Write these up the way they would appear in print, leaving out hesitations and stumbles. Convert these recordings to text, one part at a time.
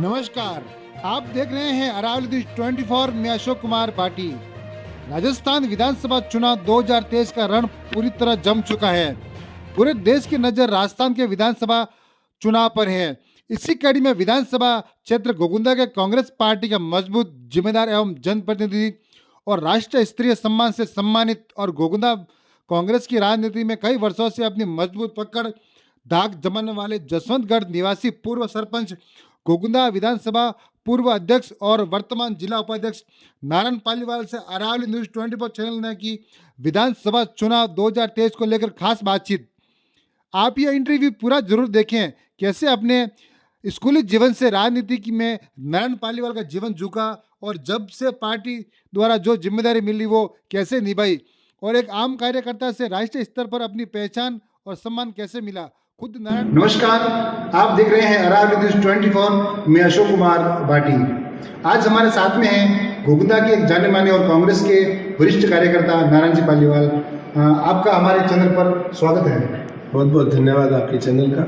नमस्कार, आप देख रहे हैं अरावली 24 में अशोक कुमार भाटी। राजस्थान विधानसभा चुनाव 2023 का रण पूरी तरह जम चुका है। पूरे देश की नजर राजस्थान के विधानसभा चुनाव पर है। इसी कड़ी में विधानसभा क्षेत्र गोगुंदा के कांग्रेस पार्टी के मजबूत, जिम्मेदार एवं जनप्रतिनिधि और राष्ट्रीय स्तरीय सम्मान से सम्मानित और गोगुंदा कांग्रेस की राजनीति में कई वर्षों से अपनी मजबूत पकड़ दाग जमाने वाले जसवंतगढ़ निवासी पूर्व सरपंच, गोगुंदा विधानसभा पूर्व अध्यक्ष और वर्तमान जिला उपाध्यक्ष नारायण पालीवाल से अरावली न्यूज 24 चैनल ने की विधानसभा चुनाव 2023 को लेकर खास बातचीत। आप यह इंटरव्यू पूरा जरूर देखें। कैसे अपने स्कूली जीवन से राजनीति में नारायण पालीवाल का जीवन झुका और जब से पार्टी द्वारा जो जिम्मेदारी मिली वो कैसे निभाई और एक आम कार्यकर्ता से राष्ट्रीय स्तर पर अपनी पहचान और सम्मान कैसे मिला। खुद नारायण। नमस्कार, आप देख रहे हैं अरावली न्यूज 24 में अशोक कुमार भाटी। आज हमारे साथ में हैं गोगुंदा के एक जाने माने और कांग्रेस के वरिष्ठ कार्यकर्ता नारायण जी पालीवाल। आपका हमारे चैनल पर स्वागत है। बहुत बहुत धन्यवाद आपके चैनल का।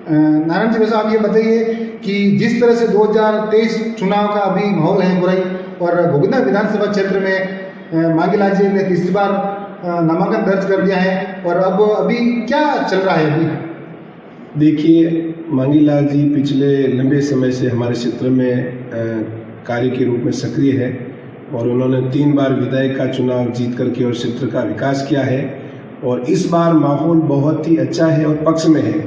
नारायण जी, वैसे आप ये बताइए कि जिस तरह से 2023 चुनाव का अभी माहौल है बुराई और गोगुंदा विधानसभा क्षेत्र में मांगीलाल जी ने तीसरी बार नामांकन दर्ज कर दिया है और अब अभी क्या चल रहा है अभी? देखिए, मांगीलाल जी पिछले लंबे समय से हमारे क्षेत्र में कार्य के रूप में सक्रिय है और उन्होंने 3 बार विधायक का चुनाव जीत करके और क्षेत्र का विकास किया है और इस बार माहौल बहुत ही अच्छा है और पक्ष में है।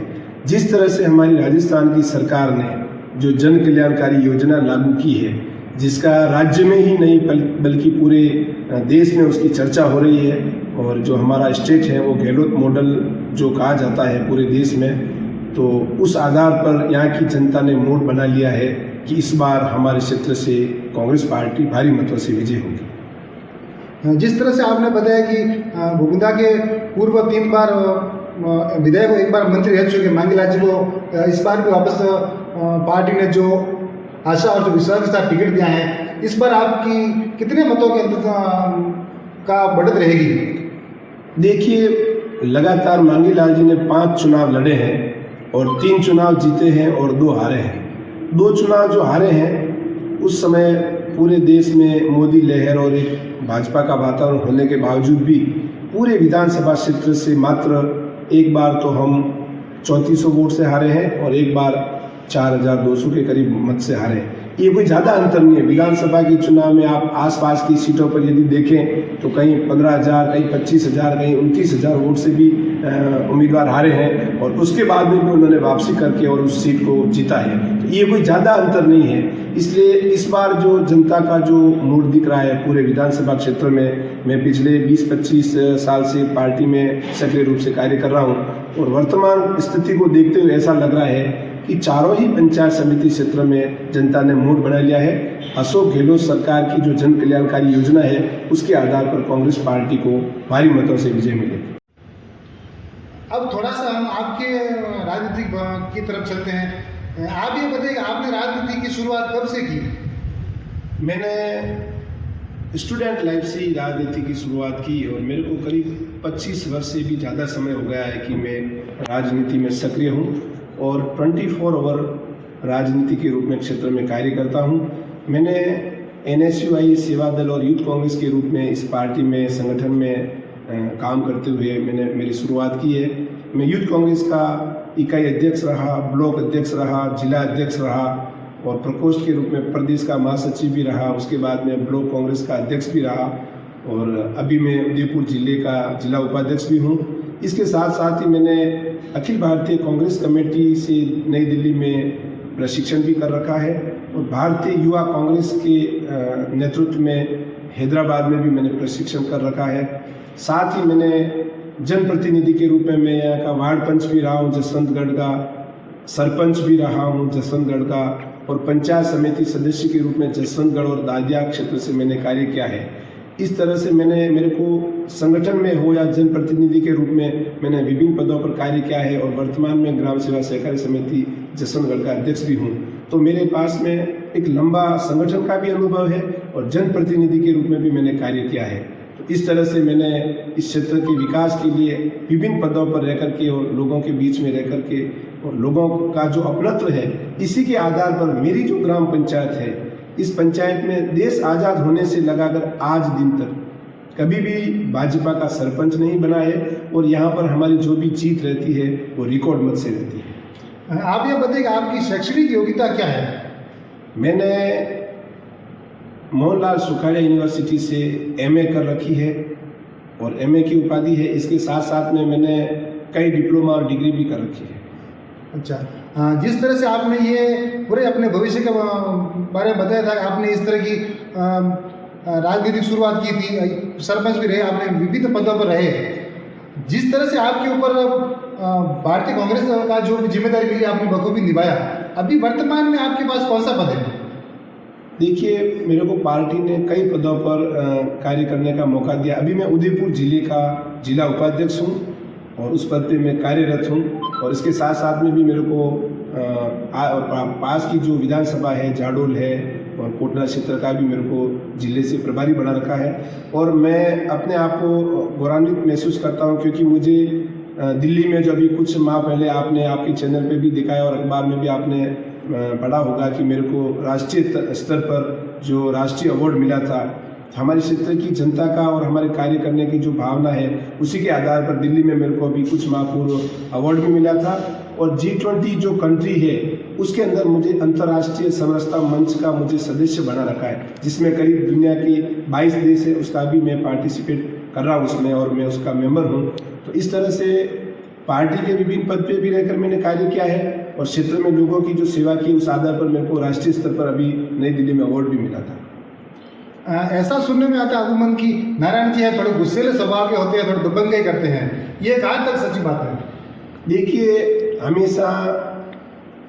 जिस तरह से हमारी राजस्थान की सरकार ने जो जन कल्याणकारी योजना लागू की है, जिसका राज्य में ही नहीं बल्कि पूरे देश में उसकी चर्चा हो रही है और जो हमारा स्टेट है वो गहलोत मॉडल जो कहा जाता है पूरे देश में, तो उस आधार पर यहाँ की जनता ने मूड बना लिया है कि इस बार हमारे क्षेत्र से कांग्रेस पार्टी भारी मतों से विजय होगी। जिस तरह से आपने बताया कि गोगुंदा के पूर्व 3 बार विधायक को 1 बार मंत्री रह चुके मांगीलाल जी को इस बार भी वापस पार्टी ने जो आशा और जो विश्वास के साथ टिकट दिया है, इस बार आपकी कितने मतों के का बढ़त रहेगी? देखिए, लगातार मांगीलाल जी ने 5 चुनाव लड़े हैं और 3 चुनाव जीते हैं और 2 हारे हैं। 2 चुनाव जो हारे हैं उस समय पूरे देश में मोदी लहर और एक भाजपा का वातावरण होने के बावजूद भी पूरे विधानसभा क्षेत्र से मात्र 1 बार तो हम 3400 वोट से हारे हैं और 1 बार 4200 के करीब मत से हारे हैं। ये कोई ज़्यादा अंतर नहीं है। विधानसभा के चुनाव में आप आसपास की सीटों पर यदि देखें तो कहीं 15,000, कहीं 25,000, कहीं 29,000 वोट से भी उम्मीदवार हारे हैं और उसके बाद में भी उन्होंने वापसी करके और उस सीट को जीता है। तो ये कोई ज़्यादा अंतर नहीं है। इसलिए इस बार जो जनता का जो मूड दिख रहा है पूरे विधानसभा क्षेत्र में, मैं पिछले 20-25 साल से पार्टी में सक्रिय रूप से कार्य कर रहा हूँ और वर्तमान स्थिति को देखते हुए ऐसा लग रहा है कि चारों ही पंचायत समिति क्षेत्र में जनता ने मूड बना लिया है। अशोक गहलोत सरकार की जो जन कल्याणकारी योजना है उसके आधार पर कांग्रेस पार्टी को भारी मतों से विजय मिलेगी। अब थोड़ा सा हम आपके राजनीति की तरफ चलते हैं। आप ये बताइए, आपने राजनीति की शुरुआत कब से की? मैंने स्टूडेंट लाइफ से ही राजनीति की शुरुआत की और मेरे को करीब 25 वर्ष से भी ज़्यादा समय हो गया है कि मैं राजनीति में सक्रिय हूँ और 24 आवर राजनीति के रूप में क्षेत्र में कार्य करता हूं। मैंने NSUI सेवा दल और यूथ कांग्रेस के रूप में इस पार्टी में संगठन में काम करते हुए मैंने मेरी शुरुआत की है। मैं यूथ कांग्रेस का इकाई अध्यक्ष रहा, ब्लॉक अध्यक्ष रहा, जिला अध्यक्ष रहा और प्रकोष्ठ के रूप में प्रदेश का महासचिव भी रहा। उसके बाद में ब्लॉक कांग्रेस का अध्यक्ष भी रहा और अभी मैं उदयपुर जिले का जिला उपाध्यक्ष भी हूँ। इसके साथ साथ ही मैंने अखिल भारतीय कांग्रेस कमेटी से नई दिल्ली में प्रशिक्षण भी कर रखा है और भारतीय युवा कांग्रेस के नेतृत्व में हैदराबाद में भी मैंने प्रशिक्षण कर रखा है। साथ ही मैंने जनप्रतिनिधि के रूप में मैं यहाँ का वार्ड पंच भी रहा हूँ, जसवंतगढ़ का सरपंच भी रहा हूँ जसवंतगढ़ का, और पंचायत समिति सदस्य के रूप में जसवंतगढ़ और दादिया क्षेत्र से मैंने कार्य किया है। इस तरह से मेरे को संगठन में हो या जनप्रतिनिधि के रूप में मैंने विभिन्न पदों पर कार्य किया है और वर्तमान में ग्राम सेवा सहकारी समिति जसवंतगढ़ का अध्यक्ष भी हूँ। तो मेरे पास में एक लंबा संगठन का भी अनुभव है और जनप्रतिनिधि के रूप में भी मैंने कार्य किया है। तो इस तरह से मैंने इस क्षेत्र के विकास के लिए विभिन्न पदों पर रह करके और लोगों के बीच में रह करके और लोगों का जो अपनत्व है, इसी के आधार पर मेरी जो ग्राम पंचायत है, इस पंचायत में देश आज़ाद होने से लगाकर आज दिन तक कभी भी भाजपा का सरपंच नहीं बना है और यहाँ पर हमारी जो भी जीत रहती है वो रिकॉर्ड मत से रहती है। आप ये बताइए आपकी शैक्षणिक योग्यता क्या है? मैंने मोहनलाल सुखाड़िया यूनिवर्सिटी से एमए कर रखी है और एमए की उपाधि है। इसके साथ साथ में मैंने कई डिप्लोमा और डिग्री भी कर रखी है। अच्छा, जिस तरह से आपने ये पूरे अपने भविष्य के बारे में बताया था, आपने इस तरह की राजनीतिक शुरुआत की थी, सरपंच भी रहे, आपने विभिन्न पदों पर रहे। जिस तरह से आपके ऊपर भारतीय कांग्रेस का जो जिम्मेदारी मिली आपने बखूबी निभाया। अभी वर्तमान में आपके पास कौन सा पद है? देखिए, मेरे को पार्टी ने कई पदों पर कार्य करने का मौका दिया। अभी मैं उदयपुर जिले का जिला उपाध्यक्ष हूँ और उस पद पे मैं कार्यरत हूँ और इसके साथ साथ में भी मेरे को पास की जो विधानसभा है, जाडोल है और कोटला क्षेत्र का भी मेरे को जिले से प्रभारी बना रखा है। और मैं अपने आप को गौरवान्वित महसूस करता हूँ क्योंकि मुझे दिल्ली में जो अभी कुछ माह पहले आपने आपके चैनल पे भी दिखाया और अखबार में भी आपने पढ़ा होगा कि मेरे को राष्ट्रीय स्तर पर जो राष्ट्रीय अवार्ड मिला था, हमारे क्षेत्र की जनता का और हमारे कार्य करने की जो भावना है उसी के आधार पर दिल्ली में मेरे को अभी कुछ माह पूर्व अवार्ड भी मिला था। और G20 जो कंट्री है उसके अंदर मुझे अंतर्राष्ट्रीय समरसता मंच का मुझे सदस्य बना रखा है, जिसमें करीब दुनिया के 22 देश है, उसका भी मैं पार्टिसिपेट कर रहा हूँ उसमें और मैं उसका मेंबर हूँ। तो इस तरह से पार्टी के विभिन्न पद पे भी रहकर मैंने कार्य किया है और क्षेत्र में लोगों की जो सेवा की उस आधार पर मेरे को राष्ट्रीय स्तर पर अभी नई दिल्ली में अवार्ड भी मिला था। ऐसा सुनने में आता है अमूमन की नारायण जी है थोड़े गुस्सेले स्वभाव के होते हैं, थोड़े दबंगई करते हैं, ये कहाँ तक सच्ची बात है? देखिए, हमेशा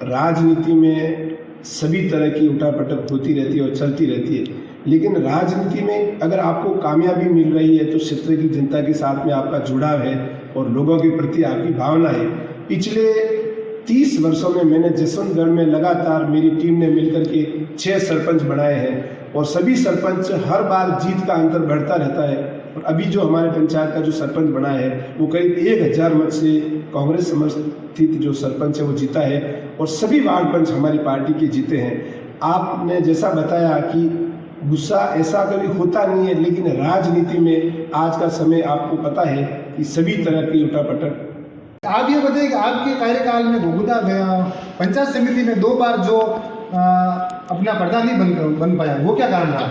राजनीति में सभी तरह की उठापटक होती रहती है और चलती रहती है, लेकिन राजनीति में अगर आपको कामयाबी मिल रही है तो क्षेत्र की जनता के साथ में आपका जुड़ाव है और लोगों के प्रति आपकी भावना है। पिछले 30 वर्षों में मैंने जसवंतगढ़ में लगातार मेरी टीम ने मिलकर के 6 सरपंच बनाए हैं और सभी सरपंच हर बार जीत का अंतर बढ़ता रहता है। और अभी जो हमारे पंचायत का जो सरपंच बना है वो करीब 1000 मत से कांग्रेस समर्थित जो सरपंच है वो जीता है और सभी वार्ड पंच हमारी पार्टी के जीते हैं। आपने जैसा बताया कि गुस्सा ऐसा कभी होता नहीं है, लेकिन राजनीति में आज का समय आपको पता है कि सभी तरह की उठापटक। आप ये बताइए कि आपके कार्यकाल में घोघुदा पंचायत समिति में 2 बार जो अपना प्रधान नहीं बन पाया, वो क्या कारण रहा?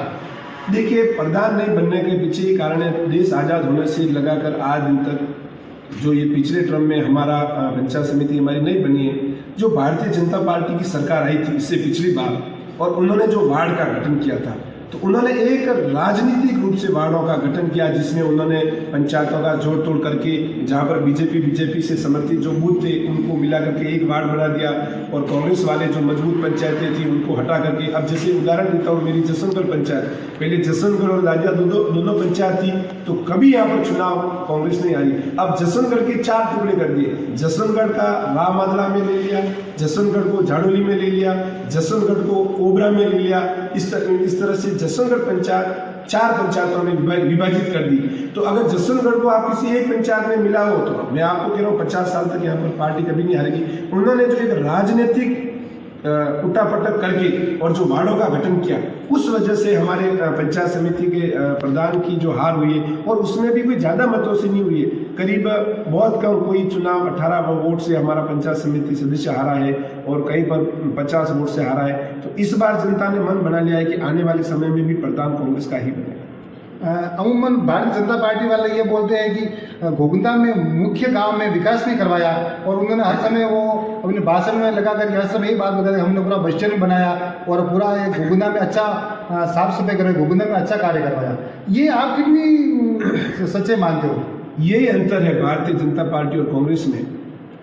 देखिए, प्रधान नहीं बनने के पीछे कारण है देश आज़ाद होने से लगाकर आज दिन तक जो ये पिछले टर्म में हमारा पंचायत समिति हमारी नहीं बनी है, जो भारतीय जनता पार्टी की सरकार आई थी इससे पिछली बार, और उन्होंने जो वार्ड का गठन किया था तो उन्होंने एक राजनीतिक रूप से वार्डों का गठन किया, जिसमें उन्होंने पंचायतों का जोड़ तोड़ करके जहां पर बीजेपी से समर्थित जो बूथ थे उनको मिला करके एक वार्ड बना दिया और कांग्रेस वाले जो मजबूत पंचायतें थी उनको हटा करके, अब जैसे उदाहरण देता हूँ मेरी जसवंतगढ़ पंचायत, पहले जसवंतगढ़ और दादिया दोनों पंचायत थी तो कभी यहाँ पर चुनाव कांग्रेस नहीं आई। अब जसवंतगढ़ के 4 टुकड़े कर दिए, जसवंतगढ़ का राममादला में ले लिया, जसवंतगढ़ को झाड़ोली में ले लिया, जसवंतगढ़ को ओबरा में ले लिया। इस तरह से जसवंतगढ़ पंचायत 4 पंचायतों में विभाजित कर दी। तो अगर जसवंतगढ़ को आप किसी एक पंचायत में मिला हो तो मैं आपको कह रहा हूँ 50 साल तक यहाँ पर पार्टी कभी नहीं हारेगी। उन्होंने जो एक राजनीतिक उठापटक करके और जो वार्डों का गठन किया उस वजह से हमारे पंचायत समिति के प्रधान की जो हार हुई है, और उसमें भी कोई ज़्यादा मतों से नहीं हुई है, करीब बहुत कम, कोई चुनाव 18 वोट से हमारा पंचायत समिति सदस्य हारा है और कहीं पर 50 वोट से हारा है। तो इस बार जनता ने मन बना लिया है कि आने वाले समय में भी प्रधान कांग्रेस का ही बनेगा। अमूमन भारतीय जनता पार्टी वाले ये बोलते हैं कि घोघुदा में मुख्य गांव में विकास नहीं करवाया, और उन्होंने हर समय वो अपने भाषण में लगा कर हर समय यही बात बताते हमने पूरा बस स्टैंड बनाया और पूरा घोघुदा में अच्छा साफ सफाई करवाई, घोघुदा में अच्छा कार्य करवाया। ये आप कितनी सच्चे मानते हो? यही अंतर है भारतीय जनता पार्टी और कांग्रेस में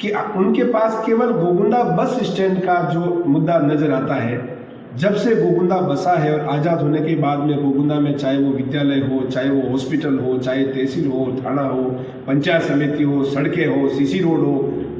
कि उनके पास केवल घोघुदा बस स्टैंड का जो मुद्दा नजर आता है। जब से घोघुदा बसा है और आज़ाद होने के बाद में घोघुदा में चाहे वो विद्यालय हो, चाहे वो हॉस्पिटल हो, चाहे तहसील हो, थाना हो, पंचायत समिति हो, सड़कें हो, सीसी रोड हो,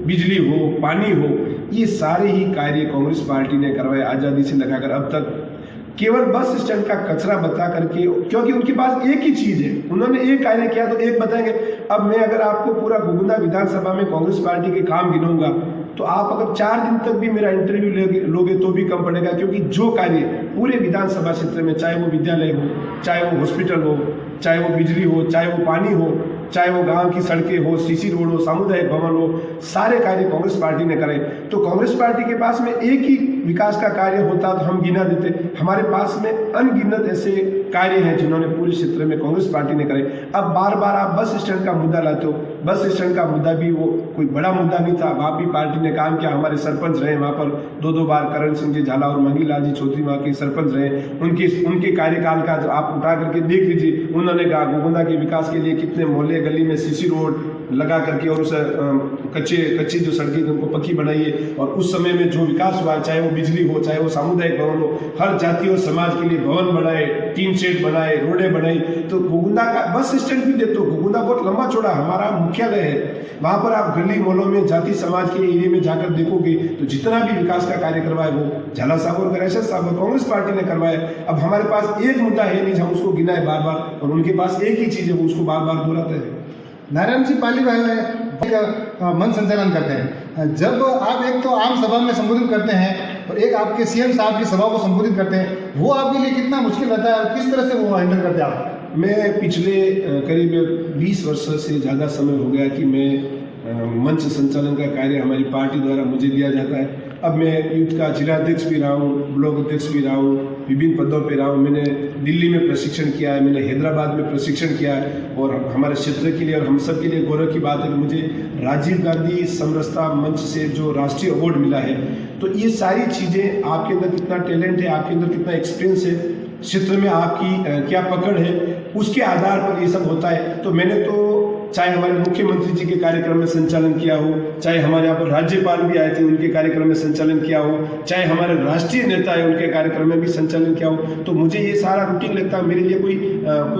बिजली हो, पानी हो, ये सारे ही कार्य कांग्रेस पार्टी ने करवाए आज़ादी से लगाकर अब तक। केवल बस स्टैंड का कचरा बता करके, क्योंकि उनके पास एक ही चीज़ है, उन्होंने एक कार्य किया तो एक बताएंगे। अब मैं अगर आपको पूरा घुघुंदा विधानसभा में कांग्रेस पार्टी के काम गिनूंगा तो आप अगर 4 दिन तक भी मेरा इंटरव्यू लोगे तो भी कम पड़ेगा, क्योंकि जो कार्य पूरे विधानसभा क्षेत्र में, चाहे वो विद्यालय हो, चाहे वो हॉस्पिटल हो, चाहे वो बिजली हो, चाहे वो पानी हो, चाहे वो गांव की सड़कें हो, सीसी रोड हो, सामुदायिक भवन हो, सारे कार्य कांग्रेस पार्टी ने करे। तो कांग्रेस पार्टी के पास में एक ही विकास का कार्य होता तो हम गिना देते। हमारे पास में अनगिनत ऐसे कार्य हैं जिन्होंने पूरे क्षेत्र में कांग्रेस पार्टी ने करे। अब बार बार आप बस स्टैंड का मुद्दा लाते हो। बस स्टैंड का मुद्दा भी वो कोई बड़ा मुद्दा नहीं था, वहाँ भी पार्टी ने काम किया। हमारे सरपंच रहे वहाँ पर 2-2 बार, करण सिंह जी झाला और मंगीलाल जी चौधरी वहाँ के सरपंच रहे। उनके कार्यकाल का जो आप उठा करके देख लीजिए, उन्होंने घुघुंदा के विकास के लिए कितने मोहल्ले गली में सीसी रोड लगा करके और उस कच्ची जो सड़कें उनको पक्की बनाई है। और उस समय में जो विकास हुआ, चाहे वो बिजली हो, चाहे वो सामुदायिक भवन हो, हर जाति और समाज के लिए भवन बनाए, टीन शेड बनाए, रोडें बनाई। तो घुघुंदा का बस स्टैंड भी देखो, घुघुंदा बहुत लंबा चौड़ा हमारा मुख्यालय है, वहाँ पर आप गली मोहल्लों में जाति समाज के एरिया में जाकर देखोगे तो जितना भी विकास का कार्य करवाए वो झाला साहब और गणेश साहब और कांग्रेस पार्टी ने करवाए। अब हमारे पास एक मुद्दा है नहीं, हम उसको गिनाए बार बार, और उनके पास एक ही चीज़ है, वो उसको बार बार दोहराते हैं। नारायण जी पालीवाल मन संचालन करते हैं। जब आप एक तो आम सभा में संबोधित करते हैं और एक आपके सीएम साहब की सभा को संबोधित करते हैं, वो आपके लिए कितना मुश्किल रहता है और किस तरह से वो हैंडल करते हैं आप? मैं पिछले करीब 20 वर्ष से ज़्यादा समय हो गया कि मैं मंच संचालन का कार्य हमारी पार्टी द्वारा मुझे दिया जाता है। अब मैं यूथ का जिलाध्यक्ष भी रहा हूँ, ब्लॉक अध्यक्ष भी रहा हूँ, विभिन्न पदों पे रहा हूँ। मैंने दिल्ली में प्रशिक्षण किया है, मैंने हैदराबाद में प्रशिक्षण किया है। और हमारे क्षेत्र के लिए और हम सब के लिए गौरव की बात है कि मुझे राजीव गांधी समरसता मंच से जो राष्ट्रीय अवार्ड मिला है। तो ये सारी चीज़ें, आपके अंदर कितना टैलेंट है, आपके अंदर कितना एक्सपीरियंस है, क्षेत्र में आपकी क्या पकड़ है, उसके आधार पर ये सब होता है। तो मैंने तो चाहे हमारे मुख्यमंत्री जी के कार्यक्रम में संचालन किया हो, चाहे हमारे यहाँ पर राज्यपाल भी आए थे उनके कार्यक्रम में संचालन किया हो, चाहे हमारे राष्ट्रीय नेता है उनके कार्यक्रम में भी संचालन किया हो, तो मुझे ये सारा रूटीन लगता है। मेरे लिए कोई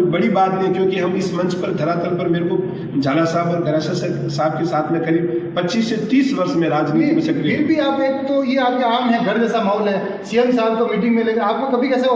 बड़ी बात नहीं, क्योंकि हम इस मंच पर धरातल पर, मेरे को झाला साहब और गराशा साहब के साथ में करीब 25 से 30 वर्ष में राजनीति में सक्रिय। फिर भी आप एक तो ये आपके आम है, घर जैसा माहौल है, सीएम साहब को मीटिंग में लेकर आपको कभी कैसे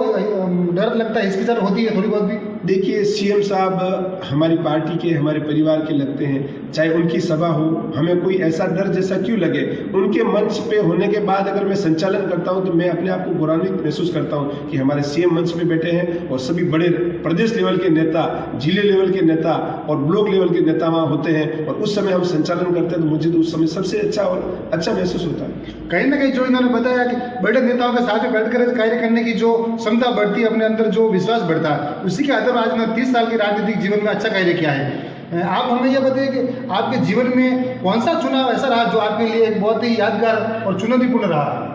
डर लगता है, हिचकिचाहट होती है थोड़ी बहुत भी? देखिए, सीएम साहब हमारी पार्टी के, हमारे परिवार के लगते हैं, चाहे उनकी सभा हो, हमें कोई ऐसा डर जैसा क्यों लगे। उनके मंच पे होने के बाद अगर मैं संचालन करता हूं तो मैं अपने आप को गौरवान्वित महसूस करता हूं कि हमारे सीएम मंच पे बैठे हैं और सभी बड़े प्रदेश लेवल के नेता, जिले लेवल के नेता और ब्लॉक लेवल के नेता वहाँ होते हैं, और उस समय हम संचालन करते हैं तो मुझे तो उस समय सबसे अच्छा महसूस होता है। कहीं ना कहीं जो इन्होंने बताया कि बड़े नेताओं के साथ में बैठकर कार्य करने की जो क्षमता बढ़ती है, अपने अंदर जो विश्वास बढ़ता है, उसी के आधार पर आज 30 साल के राजनीतिक जीवन में अच्छा कार्य किया है। आप हमें यह बताइए कि आपके जीवन में कौन सा चुनाव ऐसा रहा जो आपके लिए एक बहुत ही यादगार और चुनौतीपूर्ण रहा?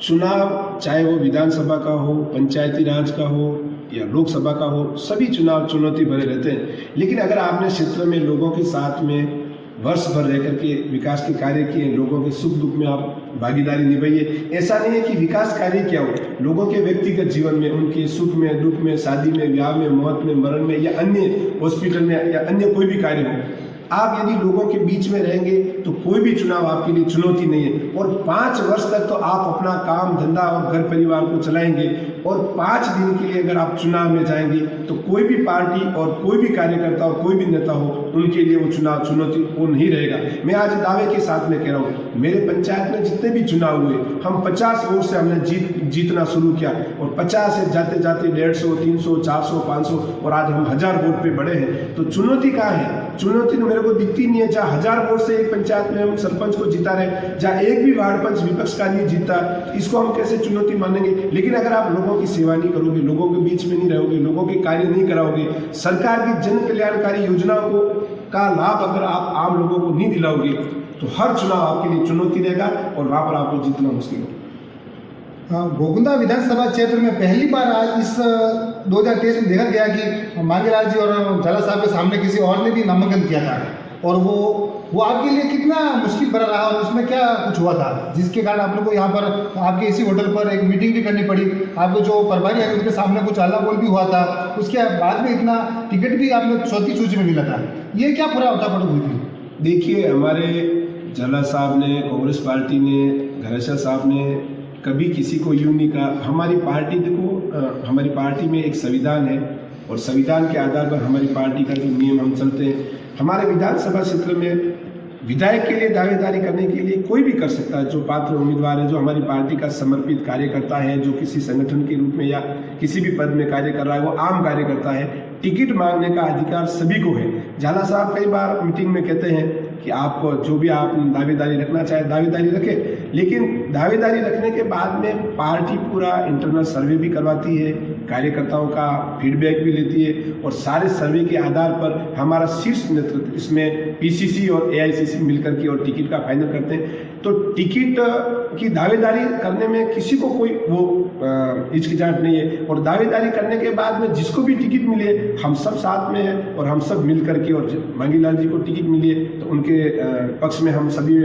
चुनाव चाहे वो विधानसभा का हो, पंचायती राज का हो या लोकसभा का हो, सभी चुनाव चुनौती भरे रहते हैं। लेकिन अगर आपने क्षेत्र में लोगों के साथ में वर्ष भर रह करके विकास के कार्य किए, लोगों के सुख दुख में आप भागीदारी निभाइए। ऐसा नहीं है कि विकास कार्य क्या हो, लोगों के व्यक्तिगत जीवन में, उनके सुख में, दुख में, शादी में, ब्याह में, मौत में, मरण में, या अन्य हॉस्पिटल में या अन्य कोई भी कार्य हो, आप यदि लोगों के बीच में रहेंगे तो कोई भी चुनाव आपके लिए चुनौती नहीं है। और 5 वर्ष तक तो आप अपना काम धंधा और घर परिवार को चलाएंगे, और 5 दिन के लिए अगर आप चुनाव में जाएंगे तो कोई भी पार्टी और कोई भी कार्यकर्ता और कोई भी नेता हो, उनके लिए वो चुनाव चुनौती वो नहीं रहेगा। मैं आज दावे के साथ में कह रहा हूँ, मेरे पंचायत में जितने भी चुनाव हुए, हम 50 वोट से हमने जीतना शुरू किया, और 50 से जाते जाते 150, 300, 400, 500 और आज हम 1000 वोट पे बढ़े हैं। तो चुनौती कहाँ है? चुनौती तो मेरे को दिखती नहीं है। जहाँ 1000 वोट से एक पंचायत में हम सरपंच को जिता रहे, जहाँ एक भी वार्ड पंच विपक्ष का नहीं जीता, इसको हम कैसे चुनौती मानेंगे? लेकिन अगर आप लोगों की सेवा नहीं करोगे, लोगों के बीच में नहीं रहोगे, लोगों के कार्य नहीं कराओगे, सरकार की जन कल्याणकारी योजनाओं को का लाभ अगर आप आम लोगों को नहीं दिलाओगे, तो हर चुनाव आपके लिए चुनौती रहेगा और वहाँ पर आपको जीतना मुश्किल होगा। घुघुंदा विधानसभा क्षेत्र में पहली बार आज इस 2023 में देखा गया कि मांगीलाल जी और झाला साहब के सामने किसी और ने भी नामांकन किया था, और वो आपके लिए कितना मुश्किल भरा रहा, और उसमें क्या कुछ हुआ था जिसके कारण आप लोग को यहाँ पर आपके इसी होटल पर एक मीटिंग भी करनी पड़ी, आपको जो प्रभारी है उनके सामने कुछ हल्ला बोल भी हुआ था, उसके बाद में इतना टिकट भी आप लोग चौथी सूची में मिला था, ये क्या पूरा उठापटक हुई थी? देखिए, हमारे झाला साहब ने, कांग्रेस पार्टी ने, गणेशा साहब ने कभी किसी को यूँ नहीं कहा। हमारी पार्टी देखो, हमारी पार्टी में एक संविधान है और संविधान के आधार पर हमारी पार्टी का जो नियम हम चलते हैं। हमारे विधानसभा क्षेत्र में विधायक के लिए दावेदारी करने के लिए कोई भी कर सकता है, जो पात्र उम्मीदवार है, जो हमारी पार्टी का समर्पित कार्यकर्ता है, जो किसी संगठन के रूप में या किसी भी पद में कार्य कर रहा है, वो आम कार्यकर्ता है। टिकट मांगने का अधिकार सभी को है। झाला साहब कई बार मीटिंग में कहते हैं कि आपको जो भी आप दावेदारी रखना चाहे दावेदारी रखें, लेकिन दावेदारी रखने के बाद में पार्टी पूरा इंटरनल सर्वे भी करवाती है, कार्यकर्ताओं का फीडबैक भी लेती है और सारे सर्वे के आधार पर हमारा शीर्ष नेतृत्व, इसमें पीसीसी और एआईसीसी मिलकर के और टिकट का फाइनल करते हैं। तो टिकट की दावेदारी करने में किसी को कोई वो हिचकिचाहट नहीं है और दावेदारी करने के बाद में जिसको भी टिकट मिले हम सब साथ में हैं और हम सब मिल करके, और मांगीलाल जी को टिकट मिली है तो उनके पक्ष में हम सभी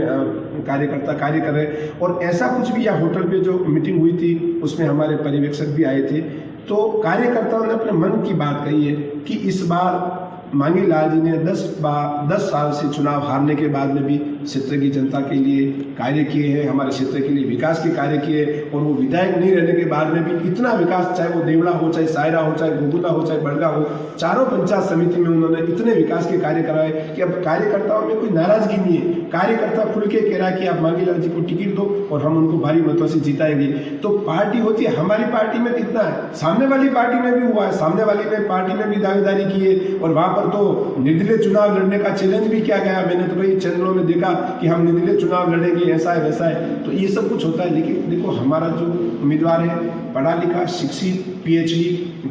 कार्यकर्ता कार्य कर रहे हैं। और ऐसा कुछ भी, या होटल पे जो मीटिंग हुई थी उसमें हमारे पर्यवेक्षक भी आए थे, तो कार्यकर्ताओं ने अपने मन की बात कही है कि इस बार मांगीलाल जी ने 10 साल से चुनाव हारने के बाद में भी क्षेत्र की जनता के लिए कार्य किए हैं, हमारे क्षेत्र के लिए विकास के कार्य किए, और वो विधायक नहीं रहने के बाद में भी इतना विकास, चाहे वो देवड़ा हो, चाहे सायरा हो, चाहे गोगुला हो, चाहे बड़गा हो, चारों पंचायत समिति में उन्होंने इतने विकास के कार्य कराए कि अब कार्यकर्ताओं में कोई नाराजगी नहीं है। कार्यकर्ता खुल के कह रहा है कि आप मांगीलाल जी को टिकट दो और हम उनको भारी मतों से जिताएंगे। तो पार्टी होती है, हमारी पार्टी में कितना है, सामने वाली पार्टी में भी हुआ है, सामने वाली में पार्टी में भी दावेदारी की है और वहां पर तो निर्दलीय चुनाव लड़ने का चैलेंज भी किया गया। मैंने तो कई चैनलों में देखा कि हम निर्दलीय चुनाव लड़ेंगे, ऐसा है वैसा है, तो ये सब कुछ होता है। लेकिन देखो, हमारा जो उम्मीदवार है पढ़ा लिखा, शिक्षित, पीएचडी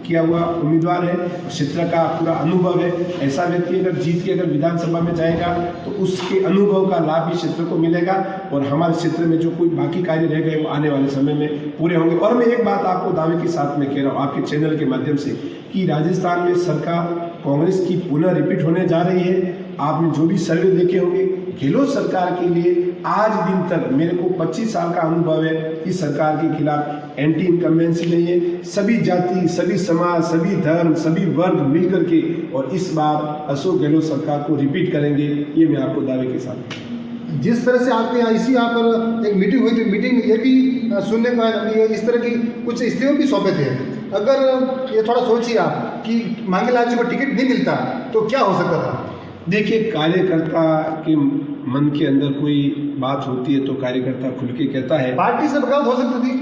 किया हुआ उम्मीदवार है, क्षेत्र का पूरा अनुभव है। ऐसा व्यक्ति अगर जीत के अगर विधानसभा में जाएगा तो उसके अनुभव का लाभ भी क्षेत्र को मिलेगा और हमारे क्षेत्र में जो कोई बाकी कार्य रह गए वो आने वाले समय में पूरे होंगे। और मैं एक बात आपको दावे के साथ में कह रहा हूँ आपके चैनल के माध्यम से कि राजस्थान में सरकार कांग्रेस की पुनः रिपीट होने जा रही है। आपने जो भी सर्वे देखे होंगे, गहलोत सरकार के लिए आज दिन तक मेरे को 25 साल का अनुभव है कि सरकार के खिलाफ एंटी इनकम्बेंसी नहीं है। सभी जाति, सभी समाज, सभी धर्म, सभी वर्ग मिलकर के और इस बार अशोक गहलोत सरकार को रिपीट करेंगे, ये मैं आपको दावे के साथ। जिस तरह से आपके यहाँ पर एक मीटिंग हुई थी, मीटिंग ये भी सुनने को आया, इस तरह की कुछ इस्तीफे भी सौंपे थे। अगर ये थोड़ा सोचिए आप कि मांगीलाल जी को टिकट नहीं मिलता तो क्या हो सकता था? देखिए, कार्यकर्ता के मन के अंदर कोई बात होती है तो कार्यकर्ता खुल के कहता है। पार्टी से बगावत हो सकती थी।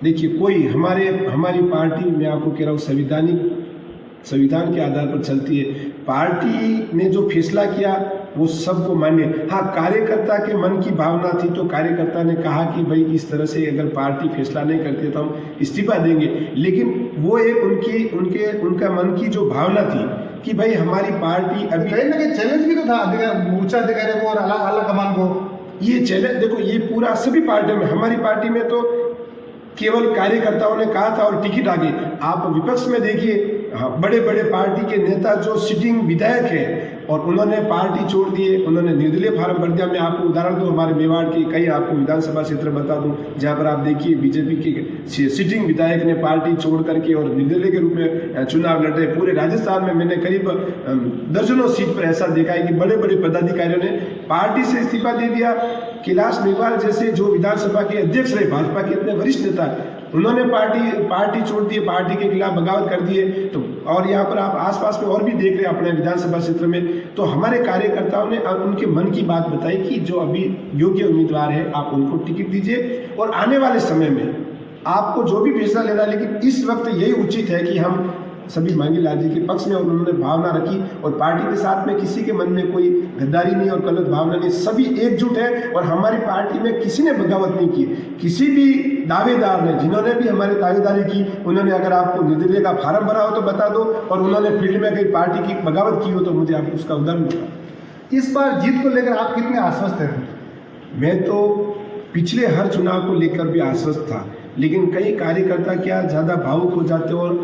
देखिए, कोई हमारी पार्टी, मैं आपको कह रहा हूँ, संविधान के आधार पर चलती है। पार्टी ने जो फैसला किया वो सबको मान्य। हाँ, कार्यकर्ता के मन की भावना थी तो कार्यकर्ता ने कहा कि भाई इस तरह से अगर पार्टी फैसला नहीं करती तो हम इस्तीफा देंगे। लेकिन वो एक उनका मन की जो भावना थी कि भाई हमारी पार्टी अभी कहीं ना कहीं चैलेंज भी तो था उच्च अधिकारी को और आला कमान को। ये चैलेंज देखो, ये पूरा सभी पार्टियों में, हमारी पार्टी में तो केवल कार्यकर्ताओं ने कहा था और टिकट आ गई। आप विपक्ष में देखिए, बड़े बड़े पार्टी के नेता जो सिटिंग विधायक है और उन्होंने पार्टी छोड़ दिए, उन्होंने निर्दलीय फार्म भर दिया। मैं आपको उदाहरण दूं, हमारे मेवाड़ के कई आपको विधानसभा क्षेत्र बता दूं जहां पर आप देखिए बीजेपी के सिटिंग विधायक ने पार्टी छोड़ करके और निर्दलीय के रूप में चुनाव लड़ रहे। पूरे राजस्थान में मैंने करीब दर्जनों सीट पर ऐसा देखा है कि बड़े बड़े पदाधिकारियों ने पार्टी से इस्तीफा दे दिया। कैलाश मेघवाल जैसे जो विधानसभा के अध्यक्ष रहे, भाजपा के इतने वरिष्ठ नेता, उन्होंने पार्टी छोड़ दी, पार्टी के खिलाफ बगावत कर दिए। तो और यहाँ पर आप आसपास में और भी देख रहे हैं अपने विधानसभा क्षेत्र में। तो हमारे कार्यकर्ताओं ने उनके मन की बात बताई कि जो अभी योग्य उम्मीदवार है आप उनको टिकट दीजिए और आने वाले समय में आपको जो भी फैसला लेना है, लेकिन इस वक्त यही उचित है कि हम सभी मांगीलाल जी के पक्ष में, और उन्होंने भावना रखी और पार्टी के साथ में किसी के मन में कोई गद्दारी नहीं और गलत भावना नहीं, सभी एकजुट है। और हमारी पार्टी में किसी ने बगावत नहीं की। किसी भी दावेदार ने, जिन्होंने भी हमारी दावेदारी की, उन्होंने अगर आपको निर्दलीय का फार्म भरा हो तो बता दो, और उन्होंने फील्ड में कहीं पार्टी की बगावत की हो तो मुझे आप उसका उदाहरण बताओ। इस बार जीत को लेकर आप कितने आश्वस्त हैं? मैं तो पिछले हर चुनाव को लेकर भी आश्वस्त था, लेकिन कई कार्यकर्ता क्या ज़्यादा भावुक हो जाते और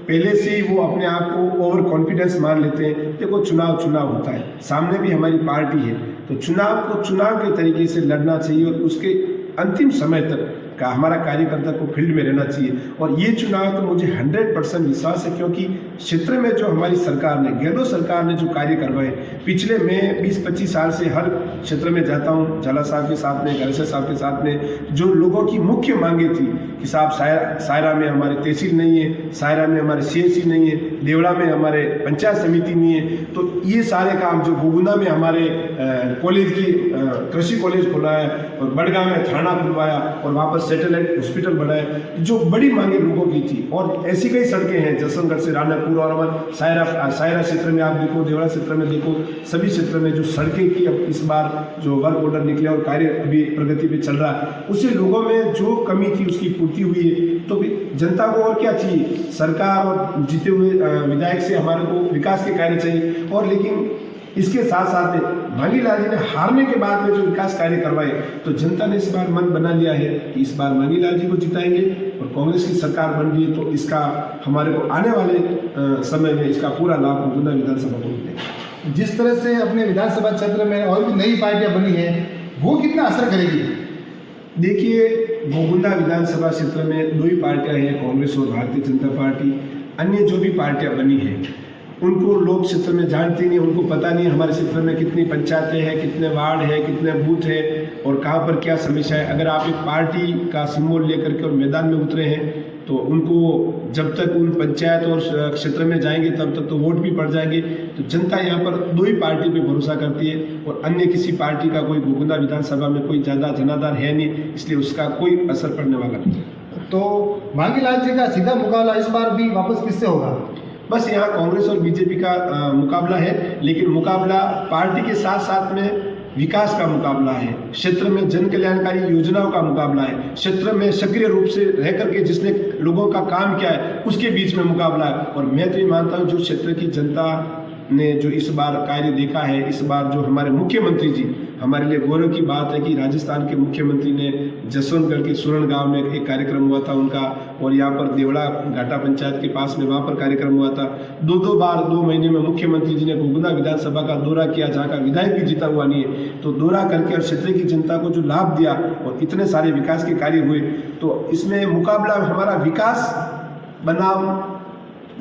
पहले से ही वो अपने आप को ओवर कॉन्फिडेंस मान लेते हैं। देखो, चुनाव होता है, सामने भी हमारी पार्टी है, तो चुनाव को चुनाव के तरीके से लड़ना चाहिए और उसके अंतिम समय तक का हमारा कार्यकर्ता को फील्ड में रहना चाहिए। और ये चुनाव तो मुझे 100% विश्वास है, क्योंकि क्षेत्र में जो हमारी सरकार ने, गहलोत सरकार ने जो कार्य करवाए, पिछले मैं 20-25 साल से हर क्षेत्र में जाता हूँ, झाला साहब के साथ में, घरसे साहब के साथ में, जो लोगों की मुख्य मांगे थी कि साहब सायरा में हमारे तहसील नहीं है, सायरा में हमारे CSC नहीं है, देवड़ा में हमारे पंचायत समिति नहीं है, तो ये सारे काम जो गोगुंदा में हमारे कॉलेज की कृषि कॉलेज खोला है, और बड़गांव में थाना खुलवाया, और वापस सैटेलाइट हॉस्पिटल बनाया, जो बड़ी मांगे लोगों की थी। और ऐसी कई सड़कें हैं, जसवंतगढ़ से रानापुर और हमारे सायरा क्षेत्र में आप देखो, देवड़ा क्षेत्र में देखो, सभी क्षेत्र में जो सड़कें की अब इस बार जो वर्क ऑर्डर निकले और कार्य अभी प्रगति पे चल रहा है, उससे लोगों में जो कमी थी उसकी पूर्ति हुई है। तो जनता को और क्या चाहिए? सरकार और जीते हुए विधायक से हमारे को विकास के कार्य चाहिए। और लेकिन इसके साथ साथ में मांगी लाल जी ने हारने के बाद में जो विकास कार्य करवाए, तो जनता ने इस बार मन बना लिया है कि इस बार मांगी लाल जी को जिताएंगे, और कांग्रेस की सरकार बन रही है, तो इसका हमारे को आने वाले समय में इसका पूरा लाभ गोगुंदा विधानसभा को मिलेगा। जिस तरह से अपने विधानसभा क्षेत्र में और भी नई पार्टियां बनी हैं, वो कितना असर करेगी? देखिए, गोगुंदा विधानसभा क्षेत्र में 2 ही पार्टियां हैं, कांग्रेस और भारतीय जनता पार्टी। अन्य जो भी पार्टियां बनी हैं उनको लोग क्षेत्र में जानते नहीं, उनको पता नहीं हमारे क्षेत्र में कितनी पंचायतें हैं, कितने वार्ड है, कितने बूथ है, और कहाँ पर क्या समस्या है। अगर आप एक पार्टी का सिंबल लेकर के और मैदान में उतरे हैं, तो उनको जब तक उन पंचायत और क्षेत्र में जाएंगे तब तक तो वोट भी पड़ जाएंगे। तो जनता यहाँ पर 2 ही पार्टी पे भरोसा करती है, और अन्य किसी पार्टी का कोई गोगुंदा विधानसभा में कोई ज़्यादा जनाधार है नहीं, इसलिए उसका कोई असर पड़ने वाला नहीं। तो मांगी लाल जी का सीधा मुकाबला इस बार भी वापस किससे होगा? बस यहाँ कांग्रेस और बीजेपी का मुकाबला है, लेकिन मुकाबला पार्टी के साथ साथ में विकास का मुकाबला है, क्षेत्र में जन कल्याणकारी योजनाओं का मुकाबला है, क्षेत्र में सक्रिय रूप से रह करके जिसने लोगों का काम किया है उसके बीच में मुकाबला है। और मैं तो ये मानता हूँ, जो क्षेत्र की जनता ने जो इस बार कार्य देखा है, इस बार जो हमारे मुख्यमंत्री जी, हमारे लिए गौरव की बात है कि राजस्थान के मुख्यमंत्री ने जसवंतगढ़ के सुरण गांव में एक कार्यक्रम हुआ था उनका, और यहाँ पर देवड़ा घाटा पंचायत के पास में वहाँ पर कार्यक्रम हुआ था। 2 बार 2 महीने में मुख्यमंत्री जी ने गोगुंदा विधानसभा का दौरा किया, जहाँ का विधायक भी जीता हुआ नहीं है। तो दौरा करके और क्षेत्र की जनता को जो लाभ दिया और इतने सारे विकास के कार्य हुए, तो इसमें मुकाबला हमारा विकास बनाम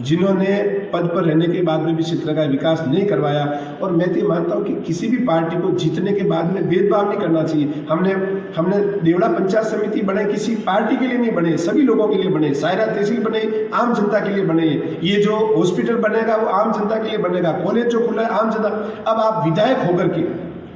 जिन्होंने पद पर रहने के बाद में भी क्षेत्र का विकास नहीं करवाया। और मैं तो मानता हूँ कि किसी भी पार्टी को जीतने के बाद में भेदभाव नहीं करना चाहिए। हमने देवड़ा पंचायत समिति बने किसी पार्टी के लिए नहीं बने, सभी लोगों के लिए बने। सायरा तहसील बने आम जनता के लिए बने। ये जो हॉस्पिटल बनेगा वो आम जनता के लिए बनेगा। कॉलेज जो खुला है आम जनता। अब आप विधायक होकर के,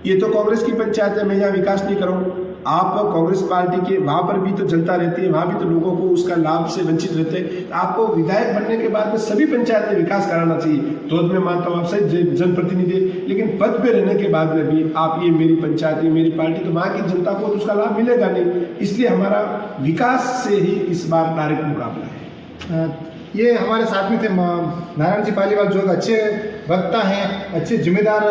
ये तो कांग्रेस की पंचायत है, मैं यहाँ विकास नहीं करूँ, आप कांग्रेस पार्टी के वहाँ पर भी तो जनता रहती है, वहाँ भी तो लोगों को उसका लाभ से वंचित रहते हैं। आपको विधायक बनने के बाद में सभी पंचायत में विकास कराना चाहिए। तो मैं मानता हूँ आप सही जनप्रतिनिधि, लेकिन पद पे रहने के बाद में भी आप ये मेरी पंचायत, ये मेरी पार्टी, तो वहाँ की जनता को उसका लाभ मिलेगा नहीं। इसलिए हमारा विकास से ही इस बार डायरेक्ट मुकाबला है। ये हमारे साथ में थे नारायण जी पालीवाल, जो एक अच्छे वक्ता हैं, अच्छे जिम्मेदार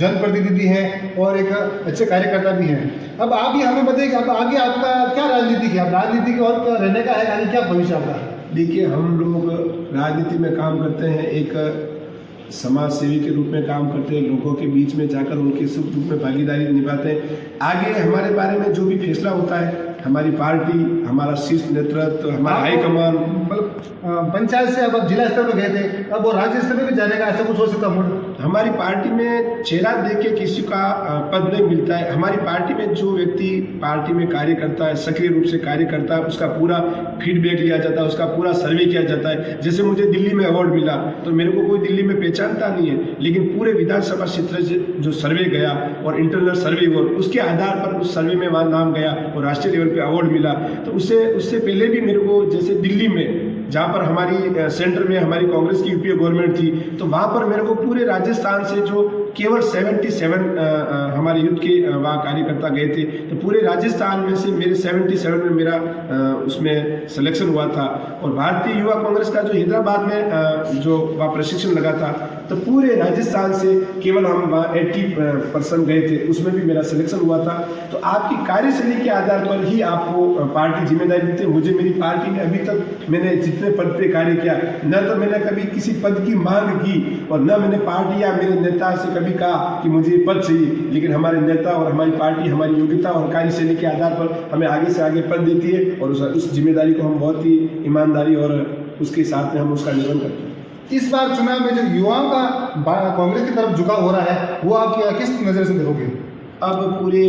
जनप्रतिनिधि हैं और एक अच्छे कार्यकर्ता भी हैं। अब आप ही हमें बताइए कि अब आगे आपका क्या राजनीति है? अब राजनीति की और क्या रहने का है, यानी क्या भविष्य आपका है? देखिए, हम लोग राजनीति में काम करते हैं, एक समाज सेवी के रूप में काम करते हैं, लोगों के बीच में जाकर उनके सुख दुख में भागीदारी निभाते हैं। आगे हमारे बारे में जो भी फैसला होता है, हमारी पार्टी, हमारा शीर्ष नेतृत्व, हमारा हाईकमान, मतलब पंचायत से अब जिला स्तर पर गए थे, अब वो राज्य स्तर पर भी जाने का ऐसा कुछ हो सकता है? हमारी पार्टी में चेहरा देख के किसी का पद नहीं मिलता है। हमारी पार्टी में जो व्यक्ति पार्टी में कार्य करता है, सक्रिय रूप से कार्य करता है, उसका पूरा फीडबैक लिया जाता है, उसका पूरा सर्वे किया जाता है। जैसे मुझे दिल्ली में अवार्ड मिला, तो मेरे को कोई दिल्ली में पहचानता नहीं है, लेकिन पूरे विधानसभा क्षेत्र से जो सर्वे गया और इंटरनल सर्वे हुआ, उसके आधार पर उस सर्वे में वहाँ नाम गया और राष्ट्रीय लेवल पे अवार्ड मिला। तो उससे पहले भी मेरे को, जैसे दिल्ली में जहाँ पर हमारी सेंटर में हमारी कांग्रेस की यूपीए गवर्नमेंट थी, तो वहाँ पर मेरे को पूरे राजस्थान से जो केवल 77 हमारे युद्ध के वहाँ कार्यकर्ता गए थे, तो पूरे राजस्थान में से मेरे 77 में मेरा उसमें सिलेक्शन हुआ था। और भारतीय युवा कांग्रेस का जो हैदराबाद में जो वहाँ प्रशिक्षण लगा था, तो पूरे राजस्थान से केवल हम वहाँ 80% गए थे, उसमें भी मेरा सिलेक्शन हुआ था। तो आपकी कार्यशैली के आधार पर ही आपको पार्टी जिम्मेदारी देती है। मुझे मेरी पार्टी ने अभी तक मैंने जितने पद पे कार्य किया, न तो मैंने कभी किसी पद की मांग की और न मैंने पार्टी या मेरे नेता से कभी कहा कि मुझे पद चाहिए, लेकिन हमारे नेता और हमारी पार्टी हमारी योग्यता और कार्यशैली के आधार पर हमें आगे से आगे पद देती है और उस जिम्मेदारी को हम बहुत ही ईमानदारी और उसके साथ में हम उसका निर्वहन करते हैं। इस बार चुनाव में जो युवाओं का कांग्रेस की तरफ झुकाव हो रहा है वो आप किस नज़र से देखोगे? अब पूरे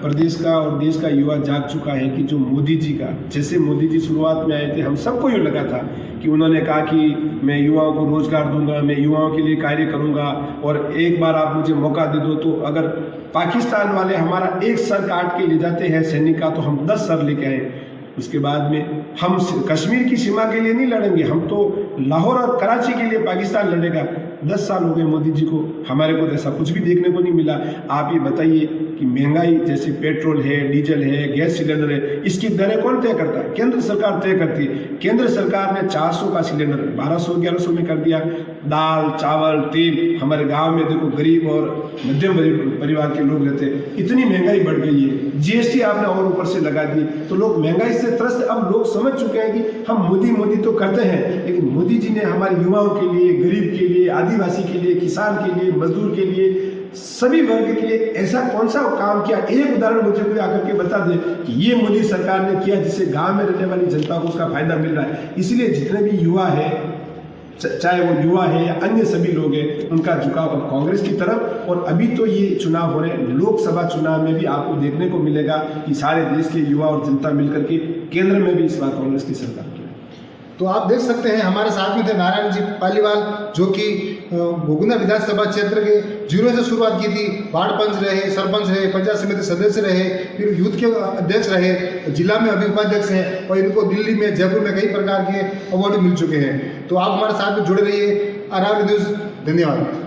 प्रदेश का और देश का युवा जाग चुका है कि जो मोदी जी का, जैसे मोदी जी शुरुआत में आए थे हम सबको यूँ लगा था कि उन्होंने कहा कि मैं युवाओं को रोजगार दूंगा, मैं युवाओं के लिए कार्य करूंगा और एक बार आप मुझे मौका दे दो। तो अगर पाकिस्तान वाले हमारा एक सर काट के ले जाते हैं सैनिक का, तो हम 10 सर लेके आए। उसके बाद में हम कश्मीर की सीमा के लिए नहीं लड़ेंगे, हम तो लाहौर और कराची के लिए पाकिस्तान लड़ेगा। 10 साल हो गए मोदी जी को, हमारे को ऐसा कुछ भी देखने को नहीं मिला। आप ये बताइए कि महंगाई, जैसे पेट्रोल है, डीजल है, गैस सिलेंडर है, इसकी दरें कौन तय करता है? केंद्र सरकार तय करती है। केंद्र सरकार ने 400 का सिलेंडर 1200-1100 में कर दिया। दाल, चावल, तेल, हमारे गाँव में देखो गरीब और मध्यम परिवार के लोग रहते हैं, इतनी महंगाई बढ़ गई है। GST आपने और ऊपर से लगा दी, तो लोग महंगाई से त्रस्त। अब लोग समझ चुके हैं कि हम मोदी तो करते हैं, लेकिन मोदी जी ने हमारे युवाओं के लिए, गरीब के लिए, आदिवासी के लिए, किसान के लिए, मजदूर के लिए, सभी वर्ग के लिए ऐसा कौन सा काम किया? एक उदाहरण मुझे कोई आकर के बता दे कि ये मोदी सरकार ने किया जिससे गांव में रहने वाली जनता को उसका फायदा मिल रहा है। इसलिए जितने भी युवा है, चाहे वो युवा है या अन्य सभी लोग हैं, उनका झुकाव अब कांग्रेस की तरफ। और अभी तो ये चुनाव हो रहे हैं, लोकसभा चुनाव में भी आपको देखने को मिलेगा कि सारे देश के युवा और जनता मिलकर के केंद्र में भी इस बार कांग्रेस की सरकार की। तो आप देख सकते हैं हमारे साथ में थे नारायण जी पालीवाल, जो कि गोगुना विधानसभा क्षेत्र के 0 से शुरुआत की थी। वार्ड पंच रहे, सरपंच रहे, पंचायत समिति सदस्य रहे, फिर यूथ के अध्यक्ष रहे, जिला में अभी उपाध्यक्ष हैं और इनको दिल्ली में, जयपुर में कई प्रकार के अवार्ड मिल चुके हैं। तो आप हमारे साथ में जुड़े रहिए। अरावली न्यूज़, धन्यवाद।